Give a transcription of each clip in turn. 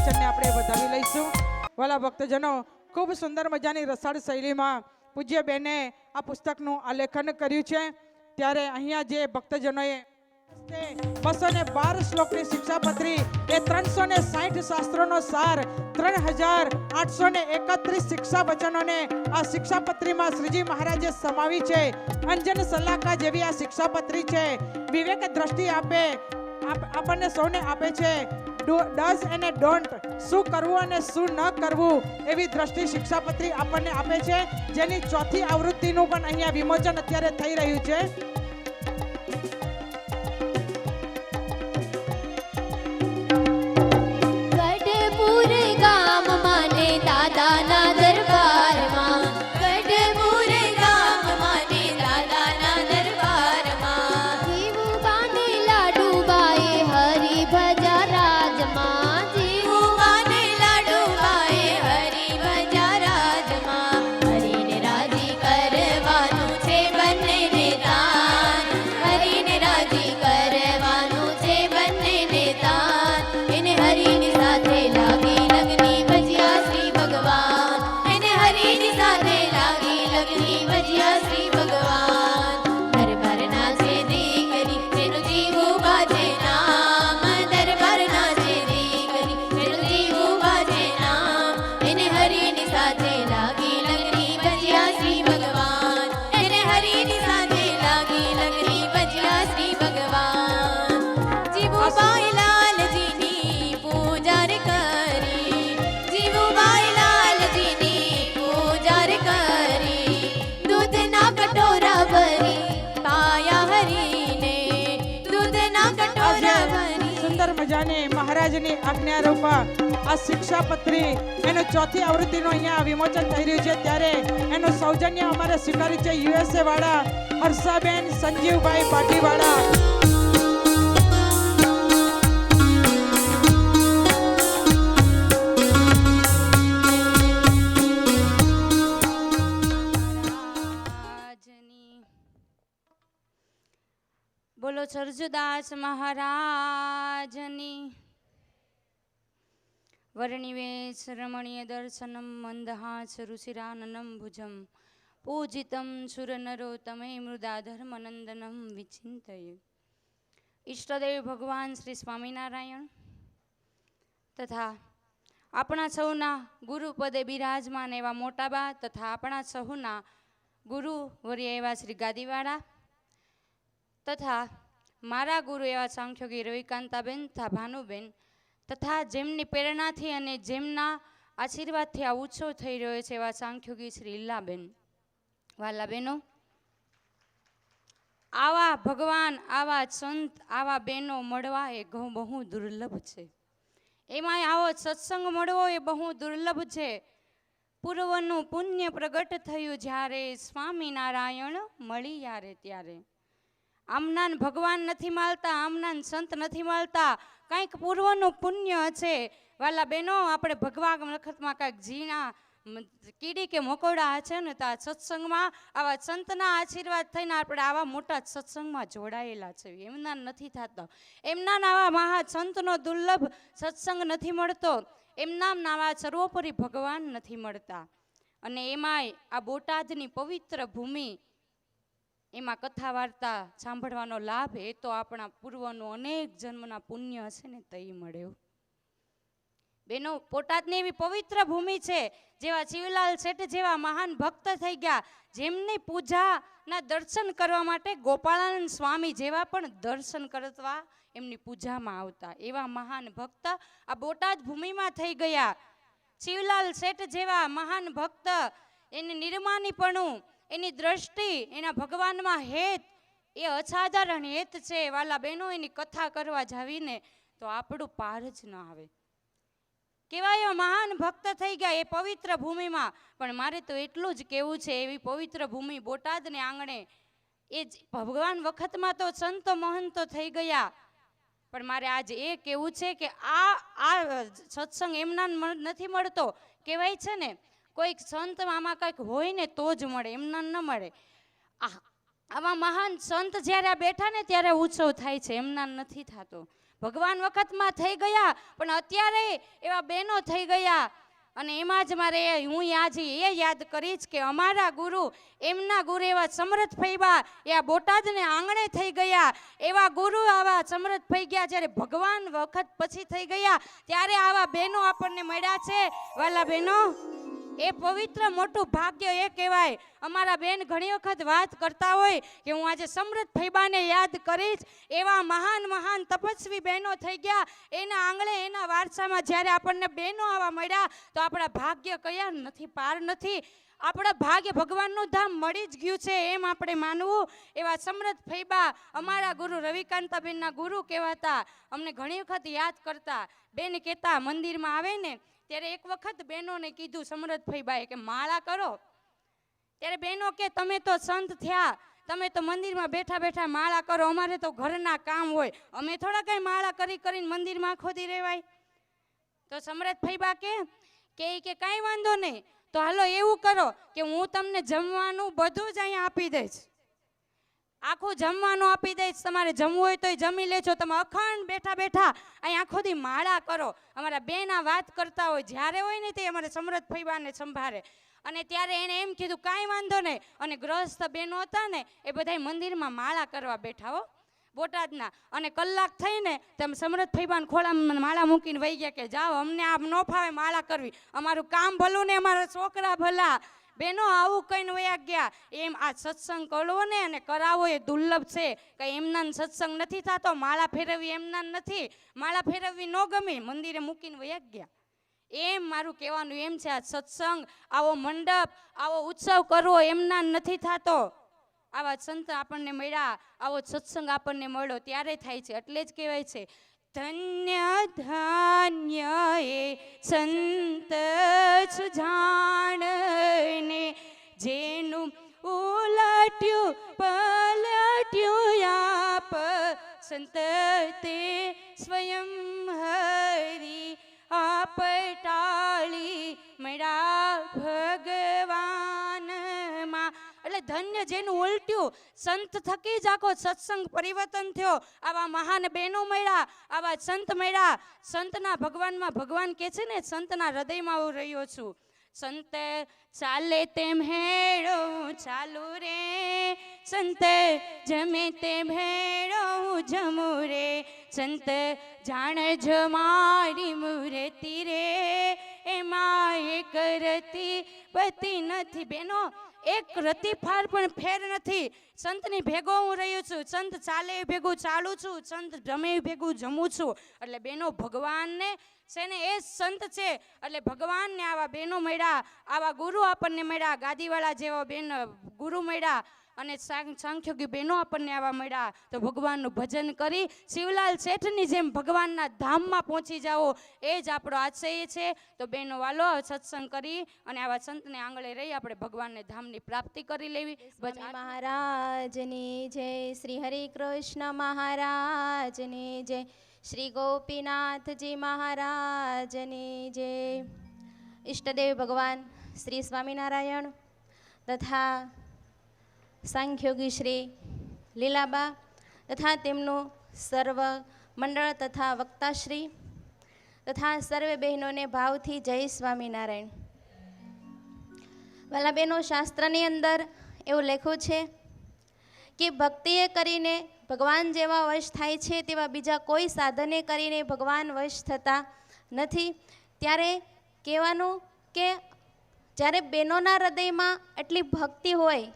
વિમોચનને આપણે વધાવી લઈશું. વાલા ભક્તજનો, ખૂબ સુંદર મજાની રસાળ શૈલીમાં પૂજ્ય બેને આ પુસ્તકનું આલેખન કર્યું છે. ત્યારે અહીંયા જે ભક્તજનોએ 212 શ્લોકની શિક્ષાપત્રી એ 360 શાસ્ત્રોનો સાર 3831 શિક્ષા વચનોને આ શિક્ષાપત્રીમાં શ્રીજી મહારાજે સમાવી છે. અંજન સલાકા જેવી આ શિક્ષાપત્રી છે. વિવેક દ્રષ્ટિ આપણને સૌને આપે છે. ડઝ અને ડોન્ટ, શું કરવું અને શું ન કરવું, એવી દ્રષ્ટિ શિક્ષાપત્રી આપણને આપે છે. જેની ચોથી આવૃત્તિનું પણ અહીંયા વિમોચન અત્યારે થઈ રહ્યું છે. મહારાજની આજ્ઞા રૂપા આ શિક્ષાપત્રી એનું ચોથી આવૃત્તિનું અહીંયા વિમોચન થઈ રહ્યું છે. ત્યારે એનું સૌજન્ય અમારે સ્વીકાર્યું છે યુએસએ વાળા હર્ષાબેન સંજીવભાઈ પાટીવાળા. બોલો સરજુદાસ મહારાજની. વર્ણિવેશ રમણીય દર્શનમ મંદહાસ રુચિરાનનમ ભુજમ પૂજિતમ સુરનરોત્તમે મૃદા ધર્મનંદનમ વિચિંતયે. ઈષ્ટદેવ ભગવાન શ્રી સ્વામિનારાયણ તથા આપણા સૌના ગુરુપદે બિરાજમાન એવા મોટાબા તથા આપણા સૌના ગુરુ વર્ય એવા શ્રી ગાદીવાળા તથા મારા ગુરુ એવા સાંખ્યોગી રવિકાંતાબેન તથા ભાનુબેન તથા જેમની પ્રેરણાથી અને જેમના આશીર્વાદથી આ ઉત્સવ થઈ રહ્યો છે એવા સાંખ્યોગી શ્રી ઈલાબેન. વાલા બહેનો, આવા ભગવાન, આવા સંત, આવા બહેનો મળવા એ બહુ દુર્લભ છે. એમાંય આવો સત્સંગ મળવો એ બહુ દુર્લભ છે. પૂર્વનું પુણ્ય પ્રગટ થયું જ્યારે સ્વામિનારાયણ મળી યારે ત્યારે. આમનાન ભગવાન નથી મળતા, આમનાન સંત નથી મળતા, કંઈક પૂર્વનું પુણ્ય હશે. વાલા બહેનો, આપણે ભગવાન વખતમાં કંઈક ઝીણા કીડી કે મકોડા હશે ને તો આ સત્સંગમાં આવા સંતના આશીર્વાદ થઈને આપણે આવા મોટા સત્સંગમાં જોડાયેલા છે. એમના નથી થતો, એમના આવા મહા સંતનો દુર્લભ સત્સંગ નથી મળતો, એમના આવા સર્વોપરી ભગવાન નથી મળતા. અને એમાંય આ બોટાદની પવિત્ર ભૂમિ, એમાં કથા વાર્તા સાંભળવાનો લાભ એ તો આપણા પૂર્વનું અનેક જન્મના પુણ્ય હશે ને તે મળ્યો. બેનો, બોટાદની એવી પવિત્ર ભૂમિ છે. જેવા શિવલાલ શેઠ જેવા મહાન ભક્ત થઈ ગયા, જેમની પૂજાના દર્શન કરવા માટે ગોપાળાનંદ સ્વામી જેવા પણ દર્શન કરવા એમની પૂજામાં આવતા એવા મહાન ભક્ત આ બોટાદ ભૂમિમાં થઈ ગયા. શિવલાલ શેઠ જેવા મહાન ભક્ત, એની નિર્માનીપણું, એની દ્રષ્ટિ, એના ભગવાનમાં હેત એ અસાધારણ હેત છે. વાલા બહેનો, એની કથા કરવા જાવીને તો આપણું પાર જ ન આવે. કેવાય મહાન ભક્ત થઈ ગયા એ પવિત્ર ભૂમિમાં. પણ મારે તો એટલું જ કહેવું છે, એવી પવિત્ર ભૂમિ બોટાદને આંગણે એ ભગવાન વખતમાં તો સંતો મહંતો થઈ ગયા, પણ મારે આજ એ કહેવું છે કે આ સત્સંગ એમના નથી મળતો. કહેવાય છે ને, કોઈક સંત આમાં કંઈક હોય ને તો જ મળે, એમના ન મળે. આવા મહાન સંત જ્યારે બેઠા ને ત્યારે ઉત્સવ થાય છે, એમના નથી થતો. ભગવાન વખતમાં થઈ ગયા, પણ અત્યારે એવા બહેનો થઈ ગયા. અને એમાં જ મારે હું આજે એ યાદ કરીશ કે અમારા ગુરુ, એમના ગુરુ એવા સમરથ ફઈબા એ આ બોટાદને આંગણે થઈ ગયા. એવા ગુરુ આવા સમરથ ફઈ ગયા જ્યારે ભગવાન વખત પછી થઈ ગયા, ત્યારે આવા બહેનો આપણને મળ્યા છે. વાલા બહેનો, એ પવિત્ર મોટું ભાગ્ય એ કહેવાય. અમારા બેન ઘણી વખત વાત કરતા હોય કે હું આજે સમૃદ્ધ ફઈબાને યાદ કરીશ. એવા મહાન મહાન તપસ્વી બહેનો થઈ ગયા, એના આંગણે એના વારસામાં જ્યારે આપણને બહેનો આવા મળ્યા તો આપણા ભાગ્ય કયા નથી, પાર નથી. આપણા ભાગ્ય ભગવાનનું ધામ મળી જ ગયું છે એમ આપણે માનવું. એવા સમૃદ્ધ ફઈબા અમારા ગુરુ રવિકાંતાબેનના ગુરુ કહેવાતા. અમને ઘણી વખત યાદ કરતા. બેન કહેતા મંદિરમાં આવે ને ત્યારે એક વખત બહેનોને કીધું સમરથ ફઈબાએ કે માળા કરો. ત્યારે બહેનો કે તમે તો સંત થયા, તમે તો મંદિરમાં બેઠા બેઠા માળા કરો, અમારે તો ઘરના કામ હોય, અમે થોડા કઈ માળા કરી કરીને મંદિરમાં ખોદી રહેવાય. તો સમરથ ફઈબા કે કાંઈ વાંધો નહીં, તો હાલો એવું કરો કે હું તમને જમવાનું બધું જ અહીંયા આપી દઈશ, આખું જમવાનું આપી દઈશ, તમારે જમવું હોય તો જમી લેજો, તમે અખંડ બેઠા બેઠા અહીં આખો દી માળા કરો. અમારા બેન આ વાત કરતા હોય, જ્યારે હોય ને તે અમારે સમરથ ફઈબાને સંભાળે. અને ત્યારે એને એમ કીધું કાંઈ વાંધો નહીં. અને ગ્રસ્ત બહેનો હતા ને એ બધા મંદિરમાં માળા કરવા બેઠા હો બોટાદના. અને કલાક થઈને તમે સમરથ ફઈબાને ખોળામાં માળા મૂકીને વહી ગયા કે જાઓ, અમને આમ ન ફાવે માળા કરવી, અમારું કામ ભલું ને અમારા છોકરા ભલા. બેનો આવું કહીને વયા ગયા. એમ આ સત્સંગ કરવો ને અને કરાવો એ દુર્લભ છે. કંઈ એમના સત્સંગ નથી થતો, માળા ફેરવવી એમના નથી, માળા ફેરવવી ન ગમે, મંદિરે મૂકીને વયા ગયા. એમ મારું કહેવાનું એમ છે, આ સત્સંગ, આવો મંડપ, આવો ઉત્સવ કરવો એમના નથી થતો. આવા સંત આપણને મળ્યા, આવો સત્સંગ આપણને મળ્યો ત્યારે થાય છે. એટલે જ કહેવાય છે ધન્ય ધન્ય એ સંત સુજાણને, જેનું ઉલટ્યું પલટ્યું આપ સંત તે સ્વયં હરી આપ ટાળી મળ્યા ભગવાનમાં. એટલે ધન્ય જેનું ઉલટ્યું, સંત થકી જ આખો સત્સંગ પરિવર્તન થયો. આવા મહાન બહેનો મળ્યા, આવા સંત મળ્યા. સંતના ભગવાનમાં ભગવાન કહે છે ને, સંતના હૃદયમાં હું રહ્યો છું. સંત ચાલે તેમ હેડો ચાલુ રે, સંત જમે તે ભેડો જમું રે, સંત જાણ જ મારી મૂર્તિ રે, એમાં એક રતી પતિ નથી. બેનો, એક રતી ફાર પણ ફેર નથી. સંતની ભેગો હું રહ્યું છું, સંત ચાલે ભેગું ચાલું છું, સંત જમે ભેગું જમું છું. એટલે બેનો, ભગવાનને છે ને એ સંત છે. એટલે ભગવાનને આવા બહેનો મળ્યા, આવા ગુરુ આપણને મળ્યા, ગાદીવાળા જેવા બેન ગુરુ મળ્યા, અને સાંખ્યોગી બહેનો આપણને આવા મળ્યા. તો ભગવાનનું ભજન કરી શિવલાલ શેઠની જેમ ભગવાનના ધામમાં પહોંચી જાઓ, એ જ આપણો આશય છે. તો બહેનો વાલો સત્સંગ કરી અને આવા સંતને આંગળે રહી આપણે ભગવાનને ધામની પ્રાપ્તિ કરી લેવી. મહારાજની જય, શ્રી હરિ કૃષ્ણ મહારાજની જય, શ્રી ગોપીનાથજી મહારાજની જય. ઈષ્ટદેવ ભગવાન શ્રી સ્વામિનારાયણ તથા સાંખ્યોગી શ્રી લીલાબા તથા તેમનું સર્વ મંડળ તથા વક્તાશ્રી તથા સર્વે બહેનોને ભાવથી જય સ્વામિનારાયણ. વાલા બહેનો, શાસ્ત્રની અંદર એવું લખ્યું છે કે ભક્તિએ કરીને ભગવાન જેવા વશ થાય છે તેવા બીજા કોઈ સાધને કરીને ભગવાન વશ થતા નથી. ત્યારે કહેવાનું કે જ્યારે બહેનોના હૃદયમાં એટલી ભક્તિ હોય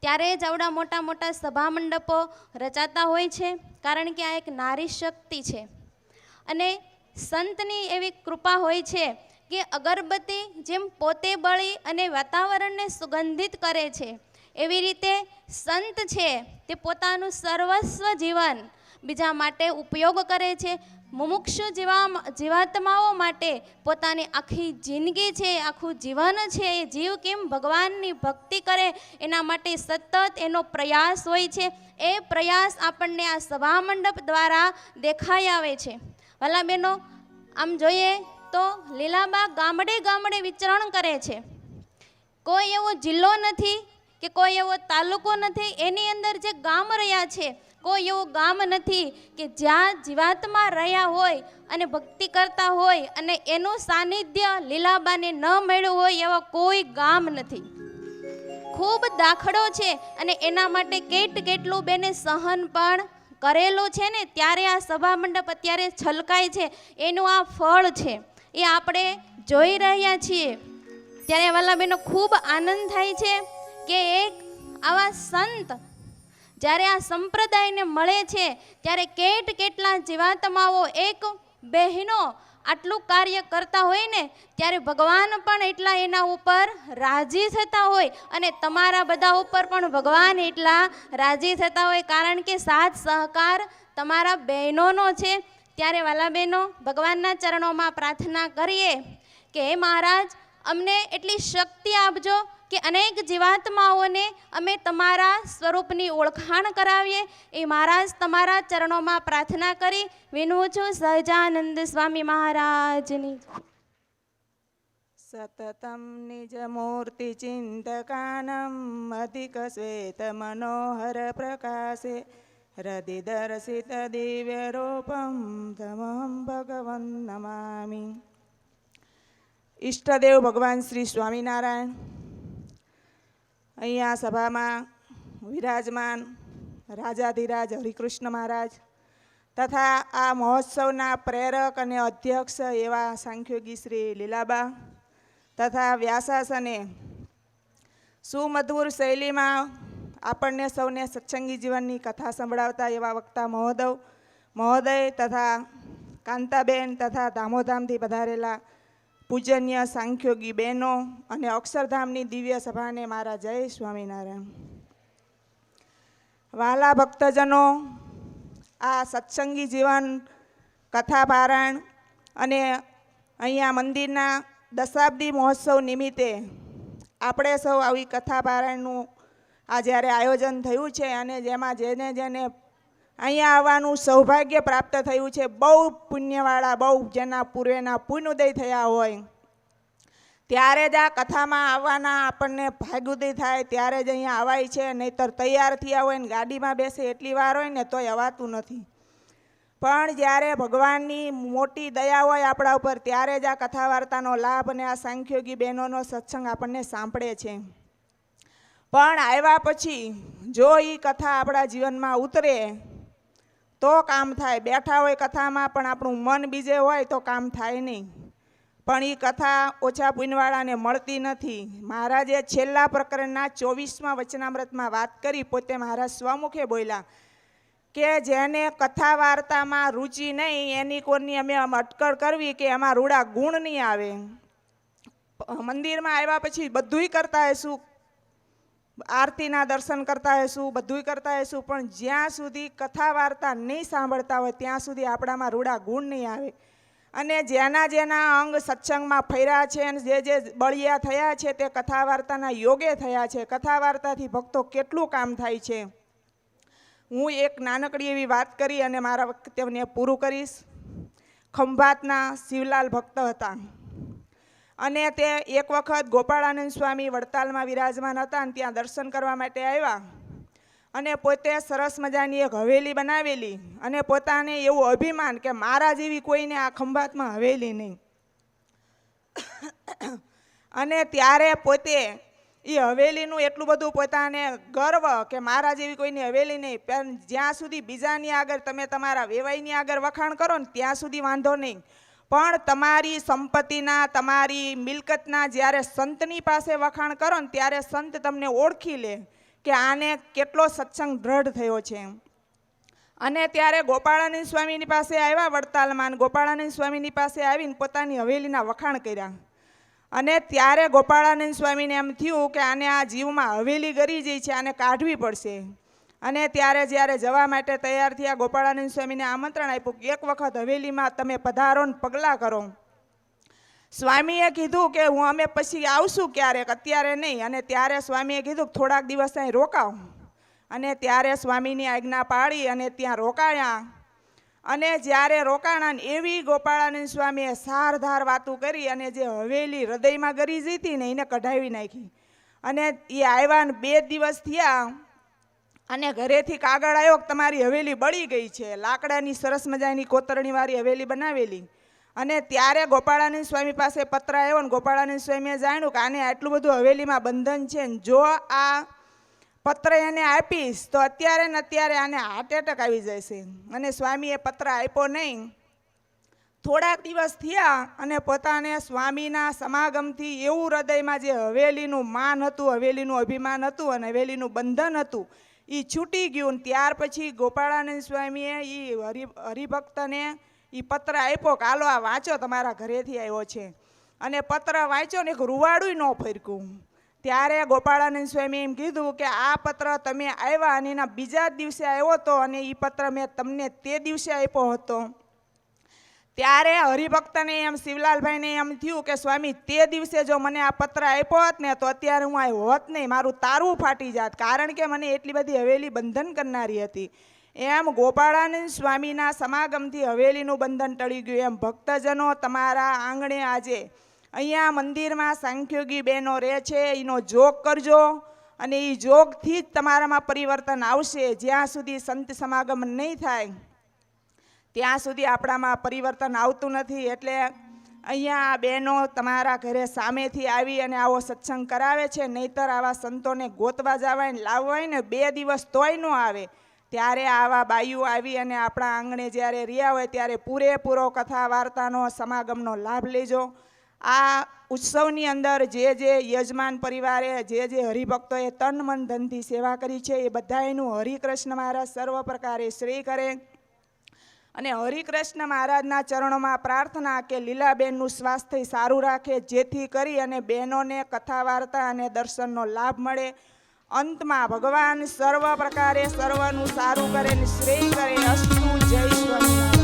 ત્યારે જ આવડા મોટા મોટા સભા મંડપો રચાતા હોય છે. કારણ કે આ એક નારી શક્તિ છે. અને સંતની એવી કૃપા હોય છે કે અગરબત્તી જેમ પોતે બળી અને વાતાવરણને સુગંધિત કરે છે, એવી રીતે સંત છે તે પોતાનું સર્વસ્વ જીવન બીજા માટે ઉપયોગ કરે છે. મુમુક્ષુ જીવાત્માઓ માટે પોતાની આખી જિંદગી છે, આખું જીવન છે, એ જીવ કેમ ભગવાનની ભક્તિ કરે એના માટે સતત એનો પ્રયાસ હોય છે. એ પ્રયાસ આપણને આ સભા મંડપ દ્વારા દેખાઈ આવે છે. વાલા બહેનો, આમ જોઈએ તો લીલાબા ગામડે ગામડે વિચરણ કરે છે. કોઈ એવો જિલ્લો નથી કે કોઈ એવો તાલુકો નથી, એની અંદર જે ગામ રહ્યા છે કોઈ એવું ગામ નથી કે જ્યાં જીવાત્મા રહ્યા હોય અને ભક્તિ કરતા હોય અને એનું સાનિધ્ય લીલાબાને ન મળ્યું હોય એવા કોઈ ગામ નથી. ખૂબ દાખલો છે અને એના માટે કેટલું બેને સહન પણ કરેલું છે ને, ત્યારે આ સભા મંડપ અત્યારે છલકાય છે, એનું આ ફળ છે, એ આપણે જોઈ રહ્યા છીએ. ત્યારે વાલા બહેનો ખૂબ આનંદ થાય છે કે એક આવા સંત જ્યારે આ સંપ્રદાયને મળે છે ત્યારે કેટલા જીવાત્માઓ એક બહેનો આટલું કાર્ય કરતા હોય ને, ત્યારે ભગવાન પણ એટલા એના ઉપર રાજી થતા હોય અને તમારા બધા ઉપર પણ ભગવાન એટલા રાજી થતા હોય, કારણ કે સાથ સહકાર તમારા બહેનોનો છે. ત્યારે વાલા બહેનો, ભગવાનના ચરણોમાં પ્રાર્થના કરીએ કે હે મહારાજ, અમને એટલી શક્તિ આપજો કે અનેક જીવાત્માઓને અમે તમારા સ્વરૂપની ઓળખાણ કરાવીએ. એ મહારાજ તમારા ચરણોમાં પ્રાર્થના કરી વિનવું છું. સહજાનંદ સ્વામી મહારાજની. સતતમ નિજ મૂર્તિ ચિંતકાનમ અધિક શ્વેત મનોહર પ્રકાશે હૃદિ દર્શિત દિવ્ય રૂપમ તમહં ભગવન નમામિ. ઈષ્ટદેવ ભગવાન શ્રી સ્વામિનારાયણ અહીંયા સભામાં વિરાજમાન રાજાધિરાજ હરિકૃષ્ણ મહારાજ તથા આ મહોત્સવના પ્રેરક અને અધ્યક્ષ એવા સાંખ્યોગી શ્રી લીલાબા તથા વ્યાસાસને સુમધુર શૈલીમાં આપણને સૌને સત્સંગી જીવનની કથા સંભળાવતા એવા વક્તા મહોદય તથા કાંતાબેન તથા ધામોધામથી પધારેલા પૂજનીય સાંખ્યોગી બહેનો અને અક્ષરધામની દિવ્ય સભાને મારા જય સ્વામિનારાયણ. વહાલા ભક્તજનો, આ સત્સંગી જીવન કથા પારાયણ અને અહીંયા મંદિરના દશાબ્દી મહોત્સવ નિમિત્તે આપણે સૌ આવી કથા પારાયણનું આ જ્યારે આયોજન થયું છે અને જેમાં જેને અહીંયા આવવાનું સૌભાગ્ય પ્રાપ્ત થયું છે, બહુ પુણ્યવાળા, બહુ જેના પૂર્વેના પુણ્યોદય થયા હોય, ત્યારે જ આ કથામાં આવવાના આપણને ભાગ્યોદય થાય ત્યારે જ અહીંયા આવાય છે. નહીંતર તૈયાર થયા હોય ને ગાડીમાં બેસે એટલી વાર હોય ને તોય અવાતું નથી. પણ જ્યારે ભગવાનની મોટી દયા હોય આપણા ઉપર ત્યારે જ આ કથા વાર્તાનો લાભ અને આ સાંખ્યોગી બહેનોનો સત્સંગ આપણને સાંભળે છે. પણ આવ્યા પછી જો એ કથા આપણા જીવનમાં ઉતરે તો કામ થાય. બેઠા હોય કથામાં પણ આપણું મન બીજે હોય તો કામ થાય નહીં. પણ એ કથા ઓછા પુણ્યવાળાને મળતી નથી. મહારાજે છેલ્લા પ્રકરણના 24મા વચનામૃતમાં વાત કરી, પોતે મહારાજ સ્વમુખે બોલ્યા કે જેને કથા વાર્તામાં રુચિ નહીં એની કોની અમે અટકળ કરવી કે એમાં રૂડા ગુણ નહીં આવે. મંદિરમાં આવ્યા પછી બધુંય કરતા હશું, આરતીના દર્શન કરતા હશું, બધુંય કરતા હશું, પણ જ્યાં સુધી કથા વાર્તા નહીં સાંભળતા હોય ત્યાં સુધી આપણામાં રૂડા ગુણ નહીં આવે. અને જેના અંગ સત્સંગમાં ફર્યા છે અને જે બળિયા થયા છે તે કથા વાર્તાના યોગે થયા છે. કથા વાર્તાથી ભક્તો કેટલું કામ થાય છે. હું એક નાનકડી એવી વાત કરી અને મારા વક્તવ્યને પૂરું કરીશ. ખંભાતના શિવલાલ ભક્ત હતા અને તે એક વખત ગોપાળાનંદ સ્વામી વડતાલમાં વિરાજમાન હતા અને ત્યાં દર્શન કરવા માટે આવ્યા અને પોતે સરસ મજાની એક હવેલી બનાવેલી અને પોતાને એવું અભિમાન કે મારા જેવી કોઈને આ ખંભાતમાં હવેલી નહીં. અને ત્યારે પોતે એ હવેલીનું એટલું બધું પોતાને ગર્વ કે મારા જેવી કોઈની હવેલી નહીં, પણ જ્યાં સુધી બીજાની આગળ તમે તમારા વેવાઈની આગળ વખાણ કરો ને ત્યાં સુધી વાંધો નહીં, પણ તમારી સંપત્તિના, તમારી મિલકતના જ્યારે સંતની પાસે વખાણ કરો ને ત્યારે સંત તમને ઓળખી લે કે આને કેટલો સત્સંગ દ્રઢ થયો છે. અને ત્યારે ગોપાળાનંદ સ્વામીની પાસે આવ્યા વડતાલમાં. ગોપાળાનંદ સ્વામીની પાસે આવીને પોતાની હવેલીના વખાણ કર્યા અને ત્યારે ગોપાળાનંદ સ્વામીને એમ થયું કે આને આ જીવમાં હવેલી ગરી જઈ છે, આને કાઢવી પડશે. અને ત્યારે જ્યારે જવા માટે તૈયાર થયા ગોપાળાનંદ સ્વામીને આમંત્રણ આપ્યું કે એક વખત હવેલીમાં તમે પધારો ને પગલાં કરો. સ્વામીએ કીધું કે અમે પછી આવશું ક્યારેક, અત્યારે નહીં. અને ત્યારે સ્વામીએ કીધું કે થોડાક દિવસ અહીં રોકાવ. અને ત્યારે સ્વામીની આજ્ઞા પાળી અને ત્યાં રોકાયા. અને જ્યારે રોકાણા એવી ગોપાળાનંદ સ્વામીએ સારધાર વાતું કરી અને જે હવેલી હૃદયમાં ગરી જઈ હતી ને એને કઢાવી નાખી. અને એ આવ્યા ને 2 દિવસ થયા અને ઘરેથી કાગળ આવ્યો કે તમારી હવેલી બળી ગઈ છે, લાકડાની સરસ મજાની કોતરણીવાળી હવેલી બનાવેલી. અને ત્યારે ગોપાળાનંદ સ્વામી પાસે પત્ર આવ્યો ને ગોપાળાનંદ સ્વામીએ જાણ્યું કે આને આટલું બધું હવેલીમાં બંધન છે ને જો આ પત્ર એને આપીશ તો અત્યારે ને અત્યારે આને હાર્ટ એટેક આવી જશે. અને સ્વામીએ પત્ર આપ્યો નહીં. થોડાક દિવસ થયા અને પોતાને સ્વામીના સમાગમથી એવું હૃદયમાં જે હવેલીનું માન હતું, હવેલીનું અભિમાન હતું અને હવેલીનું બંધન હતું એ છૂટી ગયું. ત્યાર પછી ગોપાળાનંદ સ્વામીએ એ હરિભક્તને એ પત્ર આપ્યો કે હાલો આ વાંચો, તમારા ઘરેથી આવ્યો છે. અને પત્ર વાંચ્યો ને એક રૂવાડું ન ફરક્યું. ત્યારે ગોપાળાનંદ સ્વામીએ એમ કીધું કે આ પત્ર તમે આવ્યા અને એના બીજા જ દિવસે આવ્યો હતો અને એ પત્ર મેં તમને તે દિવસે આપ્યો હતો. ત્યારે હરિભક્તને એમ શિવલાલભાઈને એમ થયું કે સ્વામી તે દિવસે જો મને આ પત્ર આપ્યો હોત ને તો અત્યારે હું આ હોત નહીં, મારું તારું ફાટી જાત, કારણ કે મને એટલી બધી હવેલી બંધન કરનારી હતી. એમ ગોપાળાનંદ સ્વામીના સમાગમથી હવેલીનું બંધન ટળી ગયું. એમ ભક્તજનો તમારા આંગણે આજે અહીંયા મંદિરમાં સાંખ્યોગી બહેનો રહે છે, એનો જોગ કરજો અને એ જોગથી જ તમારામાં પરિવર્તન આવશે. જ્યાં સુધી સંત સમાગમ નહીં થાય ત્યાં સુધી આપણામાં પરિવર્તન આવતું નથી. એટલે અહીંયા બહેનો તમારા ઘરે સામેથી આવી અને આવો સત્સંગ કરાવે છે, નહીંતર આવા સંતોને ગોતવા જવાય ને લાવવાય ને 2 દિવસ તોય ન આવે. ત્યારે આવા બાઈઓ આવી અને આપણા આંગણે જ્યારે રહ્યા હોય ત્યારે પૂરેપૂરો કથા વાર્તાનો સમાગમનો લાભ લેજો. આ ઉત્સવની અંદર જે યજમાન પરિવારે જે હરિભક્તોએ તન મન ધનથી સેવા કરી છે એ બધાયનું હરિકૃષ્ણ મહારાજ સર્વ પ્રકારે શ્રેય કરે. અને હરિકૃષ્ણ મહારાજના ચરણોમાં પ્રાર્થના કે લીલાબેનનું સ્વાસ્થ્ય સારું રાખે, જેથી કરી અને બહેનોને કથા વાર્તા અને દર્શનનો લાભ મળે. અંતમાં ભગવાન સર્વ પ્રકારે સર્વનું સારું કરે ને શ્રેય કરે. અસ્તુ. જય સ્વામિનારાયણ.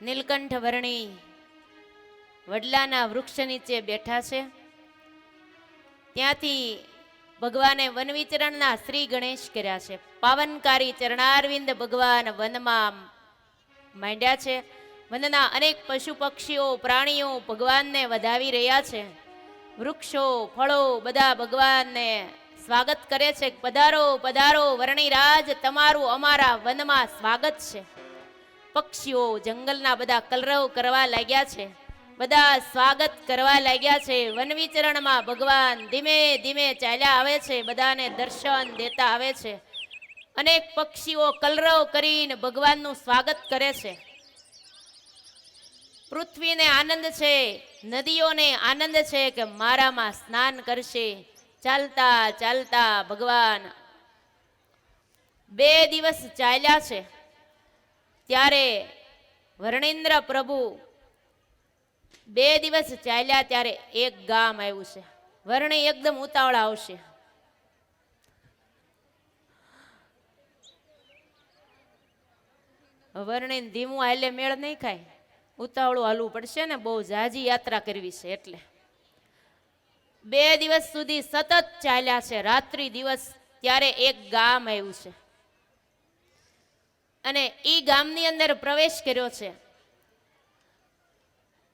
નીલકંઠ વર્ણી વડલાના વૃક્ષ નીચે બેઠા છે. ત્યાંથી ભગવાને વન વિચરણના શ્રી ગણેશ કર્યા છે. પાવનકારી ચરણારવિંદ ભગવાન વનમાં માંડ્યા છે. વનના અનેક પશુ પક્ષીઓ પ્રાણીઓ ભગવાનને વધાવી રહ્યા છે. વૃક્ષો ફળો બધા ભગવાનને સ્વાગત કરે છે. પધારો પધારો વર્ણિરાજ, તમારું અમારા વનમાં સ્વાગત છે. પક્ષીઓ જંગલના બધા કલરવ કરવા લાગ્યા છે. બધા સ્વાગત કરવા લાગ્યા છે. વન વિચરણમાં ભગવાન ધીમે ધીમે ચાલ્યા આવે છે. બધાને દર્શન દેતા આવે છે. અનેક પક્ષીઓ કલરવ કરીને ભગવાનનું સ્વાગત કરે છે. પૃથ્વીને આનંદ છે, નદીઓને આનંદ છે કે મારામાં સ્નાન કરશે. ચાલતા ચાલતા ભગવાન 2 દિવસ ચાલ્યા છે. ત્યારે વર્ણેન્દ્ર પ્રભુ 2 દિવસ ચાલ્યા ત્યારે એક ગામ આવ્યું છે. વર્ણી એકદમ ઉતાવળા આવશે. વર્ણી ધીમું હાલે મેળ નહીં ખાય, ઉતાવળું હાલવું પડશે ને, બહુ ઝાઝી યાત્રા કરવી છે એટલે. 2 દિવસ સુધી સતત ચાલ્યા છે, રાત્રિ દિવસ. ત્યારે એક ગામ આવ્યું છે અને ઈ ગામની અંદર પ્રવેશ કર્યો છે.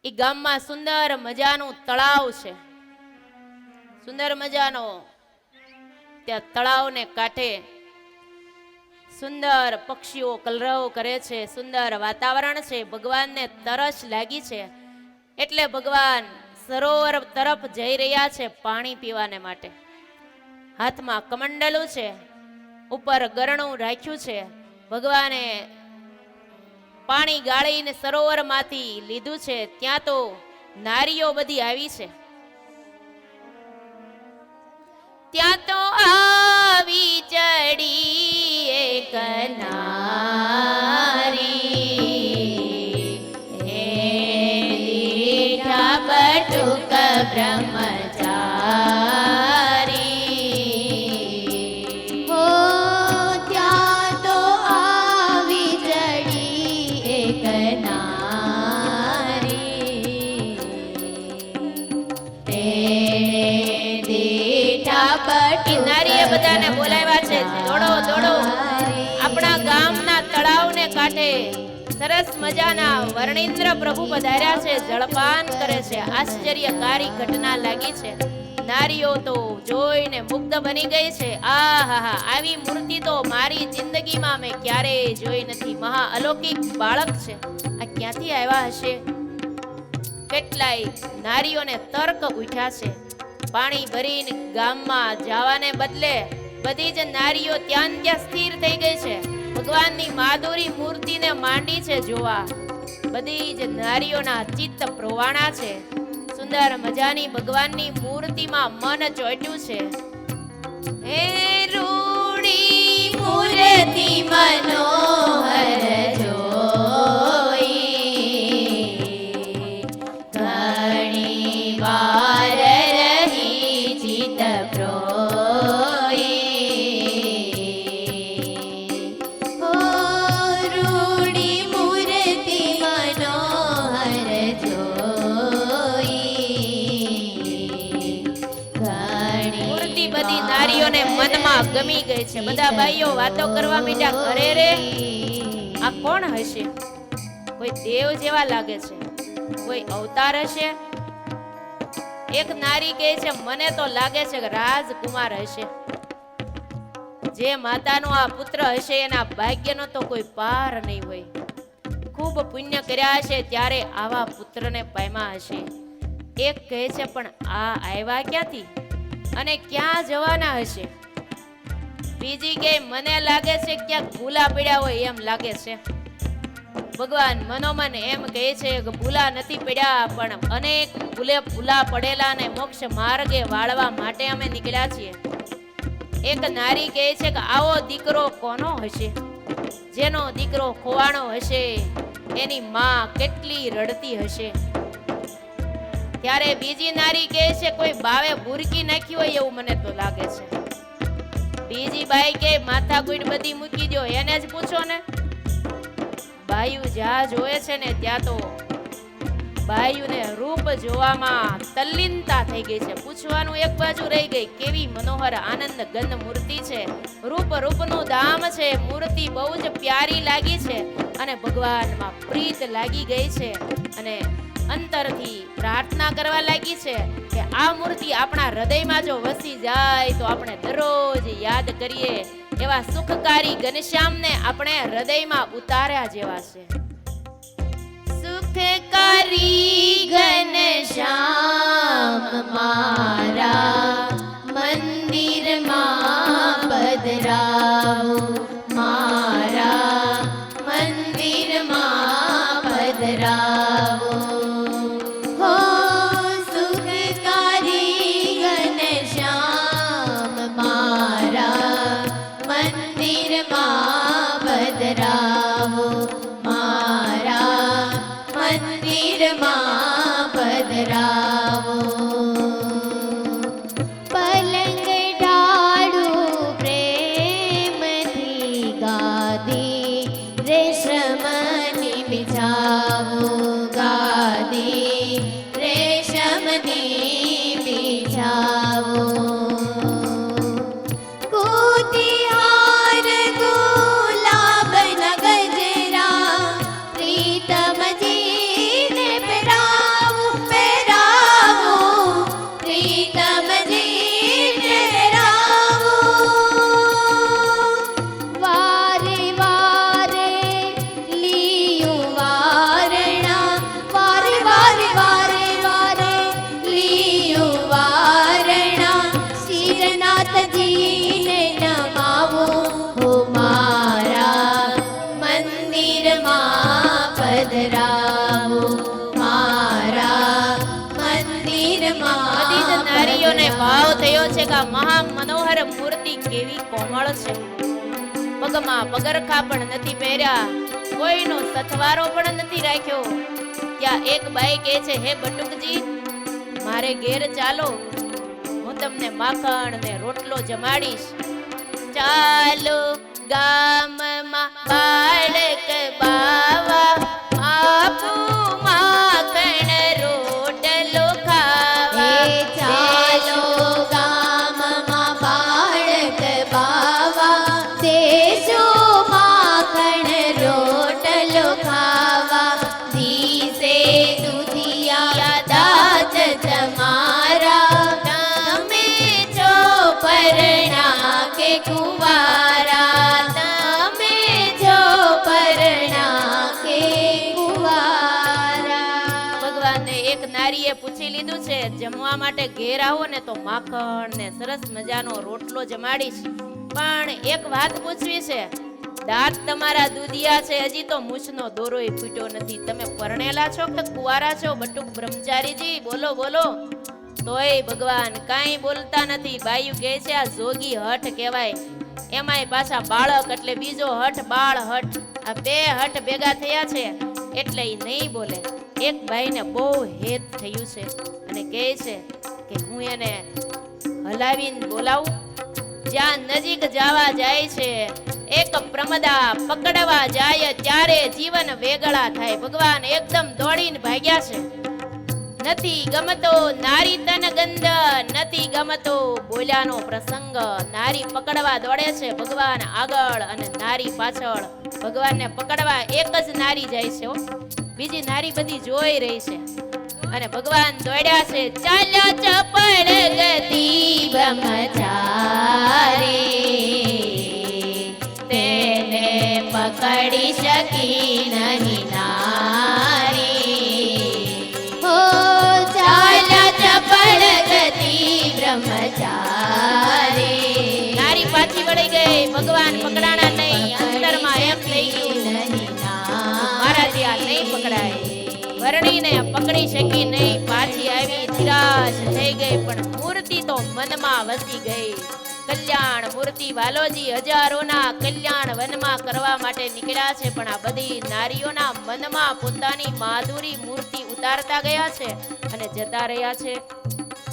ઈ ગામમાં સુંદર મજાનું તળાવ છે. સુંદર મજાનો ત્યાં તળાવને કાંઠે સુંદર પક્ષીઓ કલરવ કરે છે. સુંદર વાતાવરણ છે. ભગવાનને તરસ લાગી છે એટલે ભગવાન સરોવર તરફ જઈ રહ્યા છે પાણી પીવાને માટે. હાથમાં કમંડલું છે, ઉપર ગરણું રાખ્યું છે. ભગવાને પાણી ગાળીને સરોવરમાંથી લીધું છે. ત્યાં તો નારીઓ બધી આવી છે. ત્યાં તો આવી ચડી એક નારી, હે દીઠા બટુક બ્રહ્મચારી. હો ત્યાં તો આવી ચડી એક નારી, તેણે દીઠા ઈ નારીએ બધાને બોલાવ્યા છે. દોડો દોડો, આપણા ગામના તળાવને કાંઠે સરસ મજાના વર્ણેન્દ્ર પ્રભુ પધાર્યા છે, જળપાન કરે છે. આશ્ચર્યકારી ઘટના લાગી છે. નારીઓ તો જોઈને મુગ્ધ બની ગઈ છે. આહાહા, આવી મૂર્તિ તો મારી જિંદગીમાં મેં ક્યારેય જોઈ નથી. મહા અલૌકિક બાળક છે. આ ક્યાંથી આવ્યા હશે? કેટલાય નારીઓને તર્ક ઉઠ્યા છે. પાણી ભરીને ગામમાં જવાને બદલે બધી જ નારીઓ ત્યાં ત્યાં સ્થિર થઈ ગઈ છે. ભગવાનની માધુરી મૂર્તિને માંડી છે જોવા. બધી જ નારીઓના ચિત્ત પ્રવાણા છે. સુંદર મજાની ભગવાનની મૂર્તિમાં મન ચોટ્યું છે. હે રૂડી મૂર્તિ મનોહર જોઈ, ઘણી વાર રહી ચિત્ત પ્રોઈ. હો રૂડી મૂર્તિ મનોહર જોઈ, મૂર્તિ બધી નારીઓને મનમાં ગમી ગઈ છે. બધા ભાઈઓ વાતો કરવા માંડ્યા, કરે રે આ કોણ હશે? કોઈ દેવ જેવા લાગે છે, કોઈ અવતાર હશે. એક નારી કહે છે મને તો લાગે છે કે રાજકુમાર હશે. જે માતાનો આ પુત્ર હશે એના ભાગ્યનો તો કોઈ પાર નહીં હોય. ખૂબ પુણ્ય કર્યા હશે ત્યારે આવા પુત્રને પામ્યા હશે. એક કહે છે પણ આ આવ્યા ક્યાંથી અને ક્યાં જવાના હશે? બીજી કે મને લાગે છે ક્યાંક ભૂલા પડ્યા હોય એમ લાગે છે. ભગવાન મનોમન એમ કહે છે કે ભૂલા નથી પડ્યા, પણ અનેક ભૂલા પડેલા ને મોક્ષ માર્ગે વાળવા માટે અમે નીકળ્યા છીએ. એક નારી કહે છે કે આવો દીકરો કોનો હશે? જેનો દીકરો ખોવાણો હશે એની માં કેટલી રડતી હશે. ત્યારે બીજી નારી કહે છે કોઈ બાવે ભૂરકી નાખી હોય એવું મને તો લાગે છે. બીજી બાઈ કે માથા કુઈટ બધી મૂકી દો, એને જ પૂછો ને. બાયુ જ્યાં જોવે છે ને ત્યાં તો બાયુને રૂપ જોવામાં તલ્લીનતા થઈ ગઈ છે. પૂછવાનું એક બાજુ રહી ગઈ, કેવી મનોહર આનંદ ગંધ મૂર્તિ છે, રૂપ રૂપનું ધામ છે, મૂર્તિ બહુ જ પ્યારી લાગી છે અને ભગવાનમાં પ્રીત લાગી ગઈ છે અને અંતરથી પ્રાર્થના કરવા લાગી છે કે આ મૂર્તિ આપણા હૃદયમાં જો વસી જાય તો આપણે દરરોજ યાદ કરીએ એવા સુખકારી ઘનશ્યામને આપણે હૃદયમાં ઉતાર્યા જેવા છે. સુખકારી ઘનશ્યામ મારા મંદિરમાં પધરાવો, મારા મંદિરમાં પધરાવો. હો સુખકારી ઘનશ્યામ મારા મંદિરમાં પધરાવો, મારા મંદિરમાં પધરાવો. પલંગ ડાળું પ્રેમથી ગાદી રેશમની બિછાવો, ગાદી રેશમની બિછાવો. કુતિહાર ગુલાબના ગજરા પ્રીતમજીને પહેરાવું, પહેરાવું, પ્રીતમજીને પહેરાવું. વારે વારે લીયું વારણા, વારે વારે વારે વારે લીયું વારણા. શ્રીનાથજીને નમાવું, હો મારા મંદિરમાં પધરાવો, મારા મંદિરમાં. બધી જ નારીઓને ભાવ થયો છે કે આ મહા મનોહર મૂર્તિ કેવી કોમળ છે. પગમાં પગરખા પણ નથી પહેર્યા, કોઈનો સથવારો પણ નથી રાખ્યો. ત્યાં એક બાઈ કહે છે, હે બટુકજી મારે ઘેર ચાલો, હું તમને માખણ ને રોટલો જમાડીશ. ચાલો ગામમાં બાળક બાવા, આપું માખણ રોટલો ખાવા. ચાલો ગામમાં બાળક બાવા, દેશો માખણ રોટલો ખાવા. દીસે દુધિયા દાંત તમારા, તમે છો પરણા કે કુંવારા, તમે છો પરણા કે કુંવારા. ભગવાનને એક નારીએ પૂછી લીધું છે, જમવા માટે ઘેર આવો ને તો માખણ ને સરસ મજાનો રોટલો જમાડીશ, પણ એક વાત પૂછવી છે, દાંત તમારા દૂધિયા છે, હજી તો મૂછનો દોરોય ફૂટ્યો નથી, તમે પરણેલા છો કે કુંવારા છો? બટુક બ્રહ્મચારીજી બોલો બોલો. તોય ભગવાન કાંઈ બોલતા નથી. બાયુ કહે છે આ જોગી હઠ કહેવાય, એમાંય પાછા બાળક એટલે બીજો હઠ, બાળ હઠ, આ બે હઠ ભેગા થયા છે એટલે ઈ નહીં બોલે. એક ભાઈને બહુ હેત થયું છે અને કહે છે કે હું એને હલાવીને બોલાવું. જ્યાં નજીક જવા જાય છે એક પ્રમદા પકડવા જાય ત્યારે જીવન વેગળા થાય. ભગવાન એકદમ દોડીને ભાગ્યા છે. નથી ગમતો નારી તન ગંધ, નથી ગમતો બોલ્યાનો પ્રસંગ. નારી પકડવા દોડે છે, ભગવાન આગળ અને નારી પાછળ. ભગવાનને પકડવા એક જ નારી જાય છે, બીજી નારી બધી જોઈ રહી છે અને ભગવાન દોડ્યા છે. ચાલ્યા ચપળ ગતિ બ્રહ્મચારી, તેને પકડી શકી નહીં નારી. હો ચાલ્યા ચપળ ગતિ બ્રહ્મચારી. નારી પાછી વળી ગઈ, ભગવાન પકડાણા નહીં. અંતરમાં એમ થઈ ગયું મારાથી આ નહીં પકડાય. વર્ણીને પકડી શકી નહીં, પાછી આવી નિરાશ થઈ ગઈ. પણ મૂર્તિ તો મનમાં વસી ગઈ. કલ્યાણ મૂર્તિ વાલોજી હજારોના કલ્યાણ વનમાં કરવા માટે નીકળ્યા છે, પણ આ બધી નારીઓના મનમાં પોતાની માધુરી મૂર્તિ ઉતારતા ગયા છે અને જતા રહ્યા છે.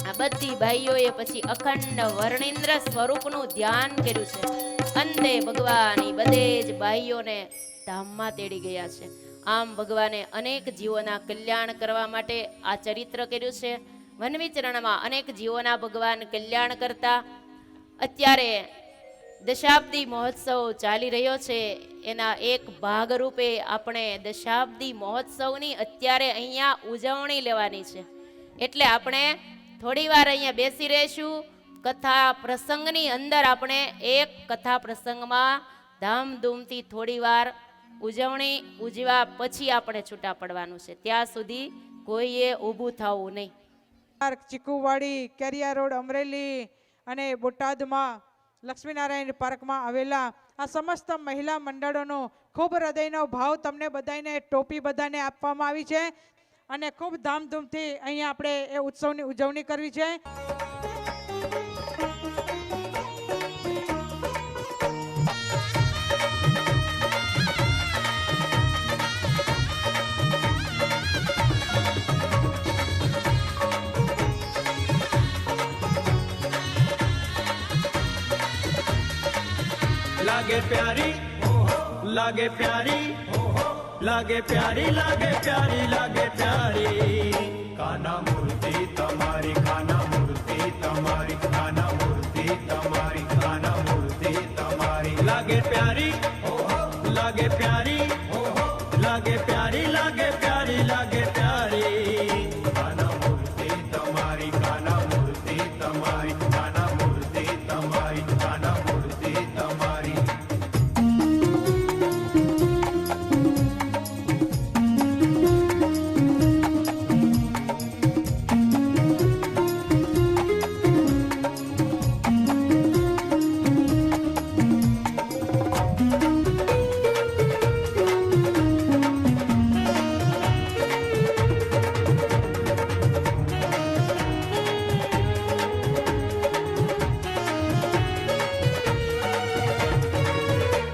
આ બધી બાઈઓએ પછી અખંડ વર્ણિન્દ્ર સ્વરૂપનું ધ્યાન કર્યું છે. અંતે ભગવાન બધે જ બાઈઓને ધામમાં તેડી ગયા છે. આમ ભગવાને અનેક જીવોના કલ્યાણ કરવા માટે આ ચરિત્ર કર્યું છે. વનવિચરણમાં અનેક જીવોના ભગવાન કલ્યાણ કરતા. અત્યારે દશાબ્દી મહોત્સવ ચાલી રહ્યો છે, એના એક ભાગરૂપે આપણે દશાબ્દી મહોત્સવની અત્યારે અહીંયા ઉજવણી લેવાની છે. એટલે આપણે થોડી વાર અહીંયા બેસી રહીશું. કથા પ્રસંગની અંદર આપણે એક કથા પ્રસંગમાં ધામધૂમથી થોડી વાર ઉજવણી ઉજવા પછી આપણે છૂટા પડવાનું છે. ત્યાં સુધી કોઈએ ઊભું થવું નહીં. ચીકુવાડી, કેરિયા રોડ, અમરેલી અને બોટાદમાં લક્ષ્મીનારાયણ પાર્કમાં આવેલા આ સમસ્ત મહિલા મંડળોનો ખૂબ હૃદયનો ભાવ તમને બધાને ટોપી બધાને આપવામાં આવી છે અને ખૂબ ધામધૂમથી અહીંયા આપણે એ ઉત્સવની ઉજવણી કરવી છે. लागे प्यारी, लागे प्यारी, लागे प्यारी, लागे प्यारी, लागे प्यारी काना मूर्ति तमारी, काना मूर्ति तमारी, काना मूर्ति तमारी, काना मूर्ति तमारी लागे प्यारी, लागे प्यारी, लागे प्यारी, लागे प्यारी, लागे प्यारी काना मूर्ति तमारी, काना मूर्ति तमारी, काना मूर्ति तमारी, काना मूर्ति तमारी.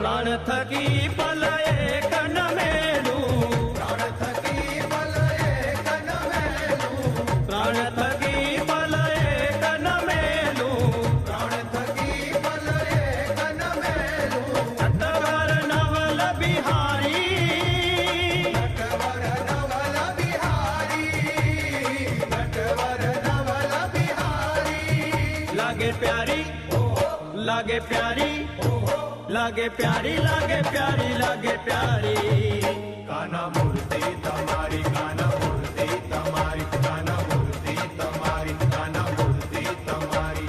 प्राण थकी पलये कन मेलू, प्राण थकी पलये कन मेलू, प्राण थकी पलये कन मेलू, प्राण थकी पलये कन मेलू नटवर नवल बिहारी, नटवर नवल बिहारी, नटवर नवल बिहारी लागे प्यारी, लागे प्यारी, लागे प्यारी, लागे प्यारी, लागे प्यारी काना मूर्ति तमारी, काना मूर्ति तमारी, काना मूर्ति तमारी, काना मूर्ति तमारी.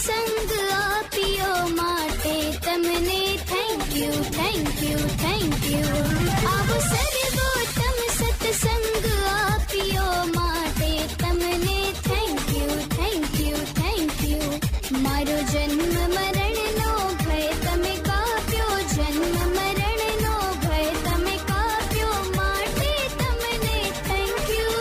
સંગ આપ્યો માટે તમને thank you, thank you, thank you. આવો સર્વોત્તમ સત્સંગ આપ્યો માટે તમને thank you, thank you, thank you. મારો જન્મ મરણનો ભય તમે કાપ્યો, જન્મ મરણનો ભય તમે કાપ્યો માટે તમને થેન્ક યુ.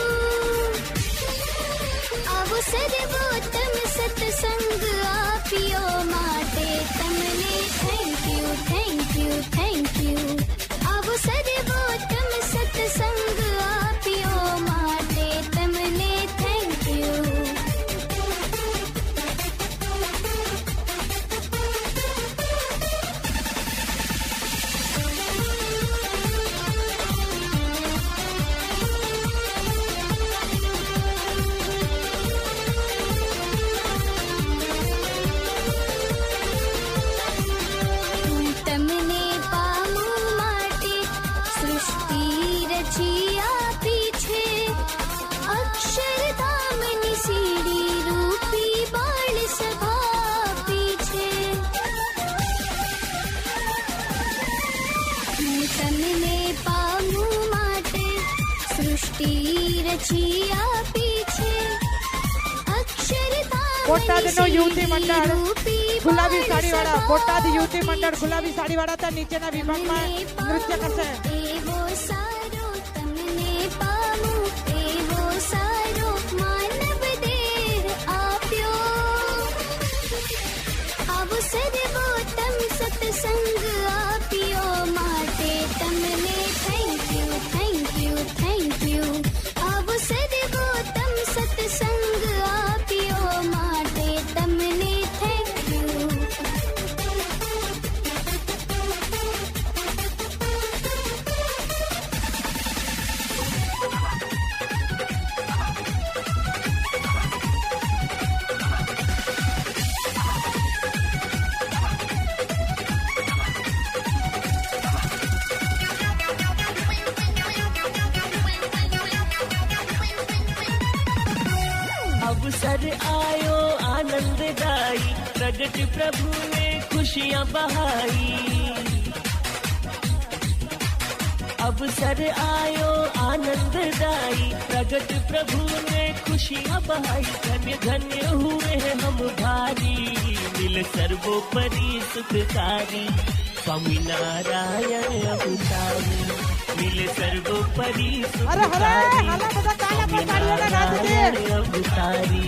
આવો સર્વોત્તમ સત્સંગ આપ્યો માટે તમને thank you, thank you, thank you. આવો સર્વોત્તમ સત્સંગ આપ્યો માટે તમને થેન્ક યુ. તમને પામું માટે સૃષ્ટિ રચી આપી છે, અક્ષરધામની સીડી રૂપી બાળ સભા આપી છે. તમને પામું માટે સૃષ્ટિ રચી આપી છે, બોટાદનો યુવતી મંડળ અક્ષરધામની ગુલાબી સાડીવાળા, બોટાદ યુવતી મંડળ ગુલાબી સાડીવાળા તો નીચેના વિભાગમાં નૃત્ય કરશે. એવો સારો તમને પામું, એવો સારો માનવ દેહ आयो आनंददाई, प्रगट प्रभु ने खुशियां बहाई। अवसर आयो आनंददाई, प्रगट प्रभु ने खुशियां बहाई। धन्य धन्य हुए हैं हम भारी, मिल सर्वोपरि सुखकारी। स्वामी नारायण अवतारी, मिल सर्वोपरि अरे हरे सुखकारी। हला બધા તાળા પર તાળીઓના નાદથી नारायण अवतारी।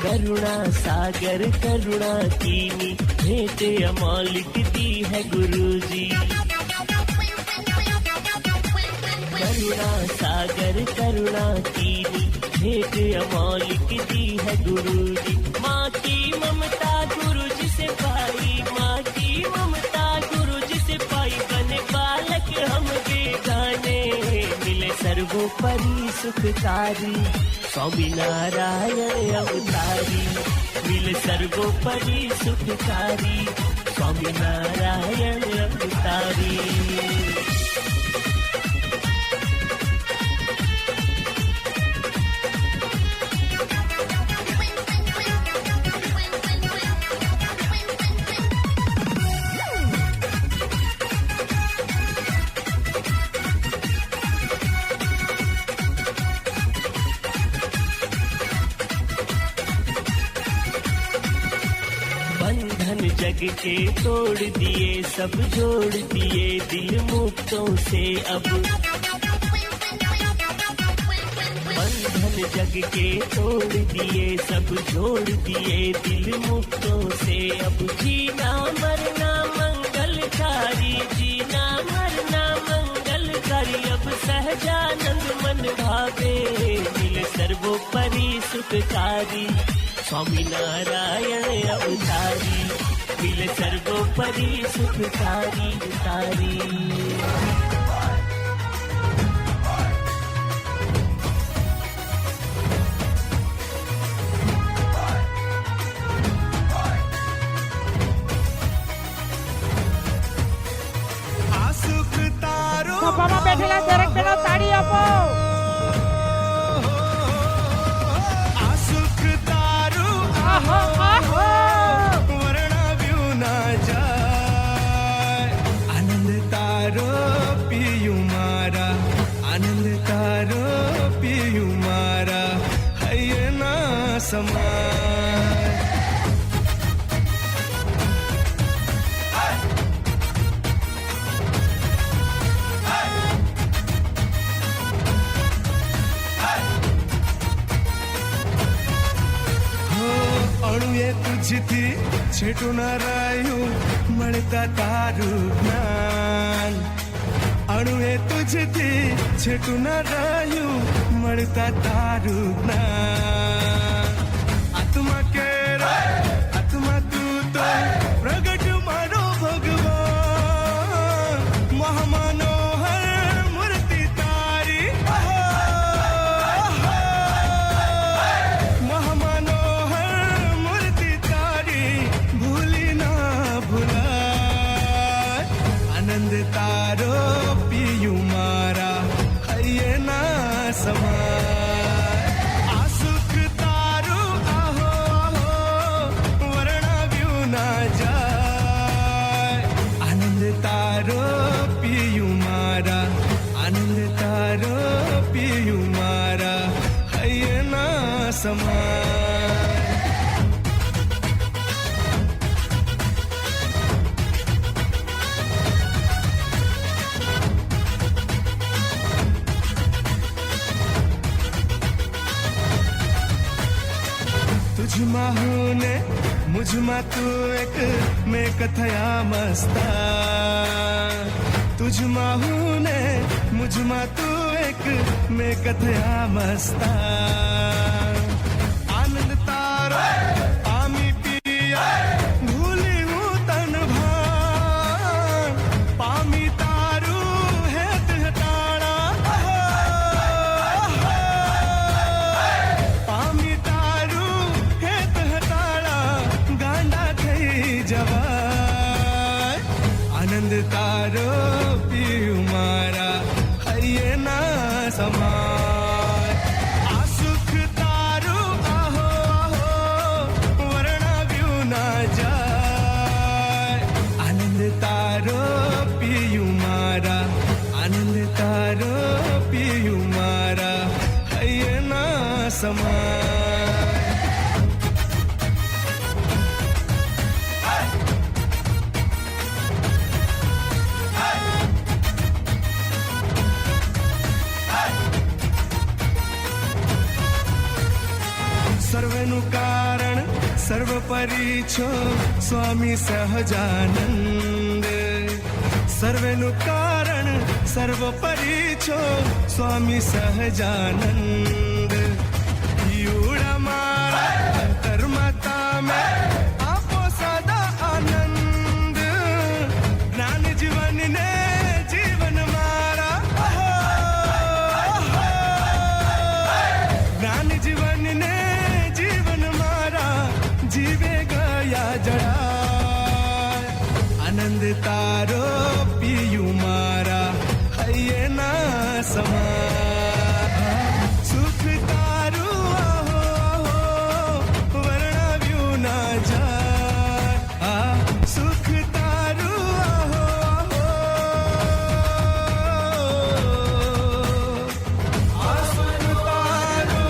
करुणा सागर करुणा कीनी, भेंट अमौलिक दी है गुरुजी। करुणा सागर करुणा कीनी, भेंट अमौलिक दी है गुरुजी। माँ की ममता गुरुजी से पाई, माँ की ममता गुरुजी से पाई। बने बालक हम बेगाने, मिले सर्वोपरि सुखकारी। स्वामी नारायण अवतारी, मिल सर्वोपरि सुखकारी। स्वामी नारायण अवतारी। बंधन जग के तोड़ दिए, सब जोड़ दिए दिल मुक्तों से अब। बंधन जग के तोड़ दिए, सब जोड़ दिए दिल मुक्तों से अब। जीना मरना मंगलकारी, जीना मरना मंगलकारी। अब सहजानंद मन भावे, मिल सर्वोपरि सुखकारी। स्वामी नारायण अवतारी, मिल सर्वोपरि सुखकारी तारी। સભામાં બેઠેલા દરેક બહેનો તાળી આપો. આહો આહો આનંદ તારો પિયું મારા હૈયના સમાય. અણુએ તુજથી છેટું ના રહ્યું, મળતા તારું જ્ઞાન. અણુએ તુજથી છેટું ના રહ્યું, મળતા તારું જ્ઞાન. આત્મા કેરો આત્મા તું તો પ્રગટ મારો ભગવાન. મહામનોહર મૂર્તિ તારી, મહામનોહર મૂર્તિ તારી ભૂલી ના ભૂલાય. આનંદ તારો પિયું મારા હૈયના સમાય. આ સુખ તારું આહો આહો વર્ણવ્યું ના જાય. આનંદ તારો પિયું મારા, આનંદ તારો પિયું મારા હૈયના સમાય. तुझमा हूँ ने मुझमा तू एक मैं कथया मस्ता. तुझमा हूँ ने मुझमा तू एक मैं कथया मस्ता. आनंद तारो आमी पिया भूली हूँ तन भान. સમાય આ સુખ તારું આહો આહો વર્ણવ્યું ના જાય આનંદ તારો પિયું મારા આનંદ તારો પિયું મારા હૈયે ના સમાય સર્વનું કારણ સર્વપરી છો સ્વામી સહજાનંદ સર્વનું કારણ સર્વપરી છો સ્વામી સહજાનંદ યુડા મારા અંતરમાં તમે આપો સદા આનંદ જ્ઞાન જીવનને જીવન મારા જ્ઞાન જીવનને જીવે ગયા જડાય આનંદ તારો પિયું મારા હૈયે ના સમાય સુખ તારું આહો આહો વર્ણવ્યું ના જાય આ સુખ તારું આહો આહો આ સુખ તારું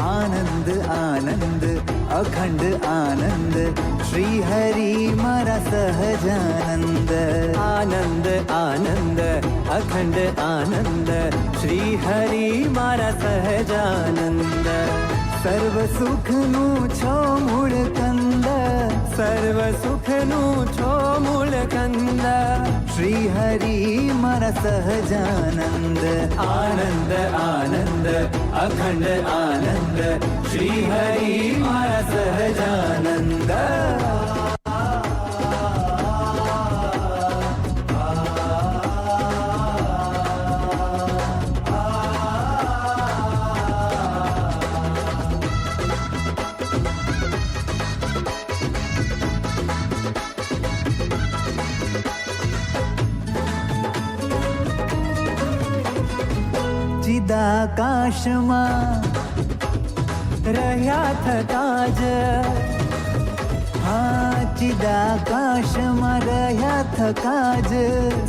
આનંદ આનંદ અખંડ આનંદ શ્રી હરિ મારા સહજાનંદ આનંદ આનંદ અખંડ આનંદ શ્રી હરિ મારા સહજાનંદ સર્વ સુખનું છો મૂળ કંદ સર્વ સુખનું છો મૂળ કંદ શ્રી હરિ મારા સહજાનંદ આનંદ આનંદ અખંડ આનંદ શ્રી હરિ મારા સહજાનંદ ચિદાકાશમાં રહ્યા થતા જ હા ચિદાકાશમાં રહ્યા થકા જ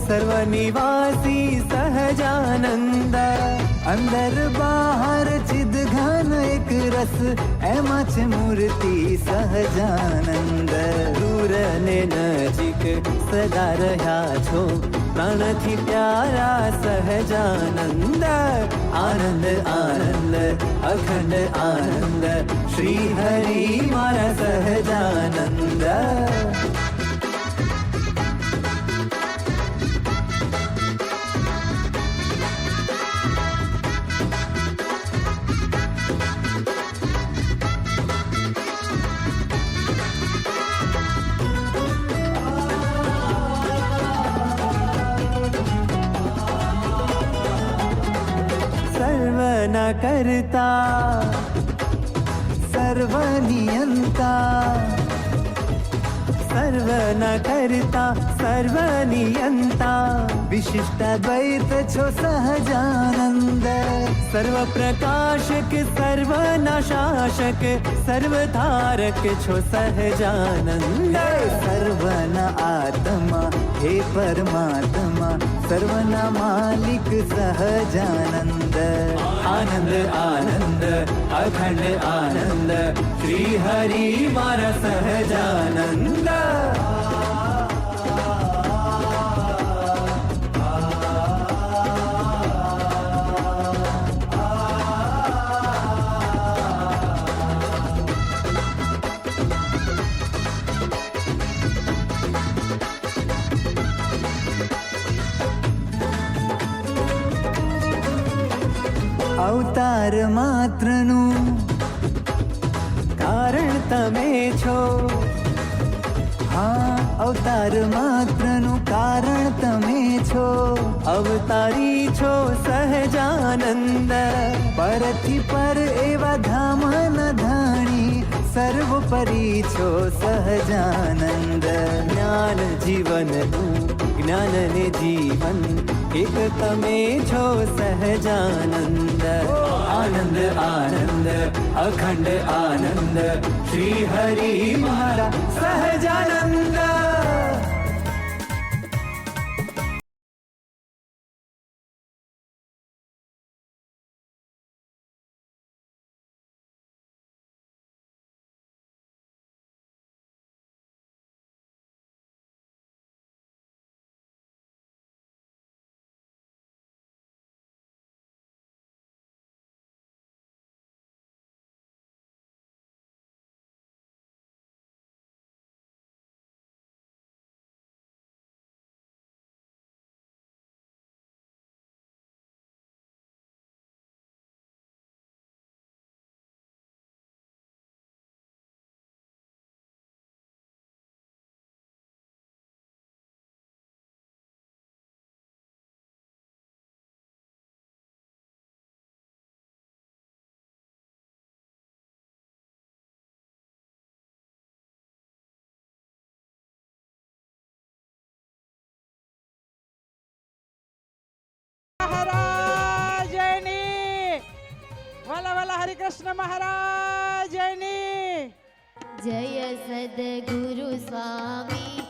સર્વનિવાસી સહજાનંદ અંદર બહાર ચિદ ઘન એક રસ એમાં છે મૂર્તિ સહજાનંદ દૂર ને નજીક સદા રહ્યા છો પ્રાણથી પ્યારા સહજાનંદ આનંદ આનંદ અખંડ આનંદ શ્રી હરિ મારા સહજાનંદ સર્વના કરતા સર્વનિયંતા સર્વના કરતા સર્વનિયંતા વિશિષ્ટાદ્વૈત છો સહજાનંદ સર્વ પ્રકાશક સર્વના શાસક સર્વધારક છો સહજાનંદ સર્વના આત્મા હે પરમાત્મા સર્વના માલિક સહજાનંદ આનંદ આનંદ અખંડ આનંદ શ્રી હરિ મારા સહજાનંદ અવતાર માત્રનું કારણ તમે છો. હા, અવતાર માત્રનું કારણ તમે છો. અવતારી છો સહજાનંદ, પરથી પર એવા ધામન ધાણી, સર્વોપરી છો સહજાનંદ. જ્ઞાન જીવનનું જ્ઞાન ને જીવન એક તમે છો સહજાનંદ. આનંદ આનંદ અખંડ આનંદ, શ્રી હરિ મારા સહજાનંદ. મહારાજની વાલા વાલા હરિકૃષ્ણ મહારાજની જય સદગુરુ સ્વામી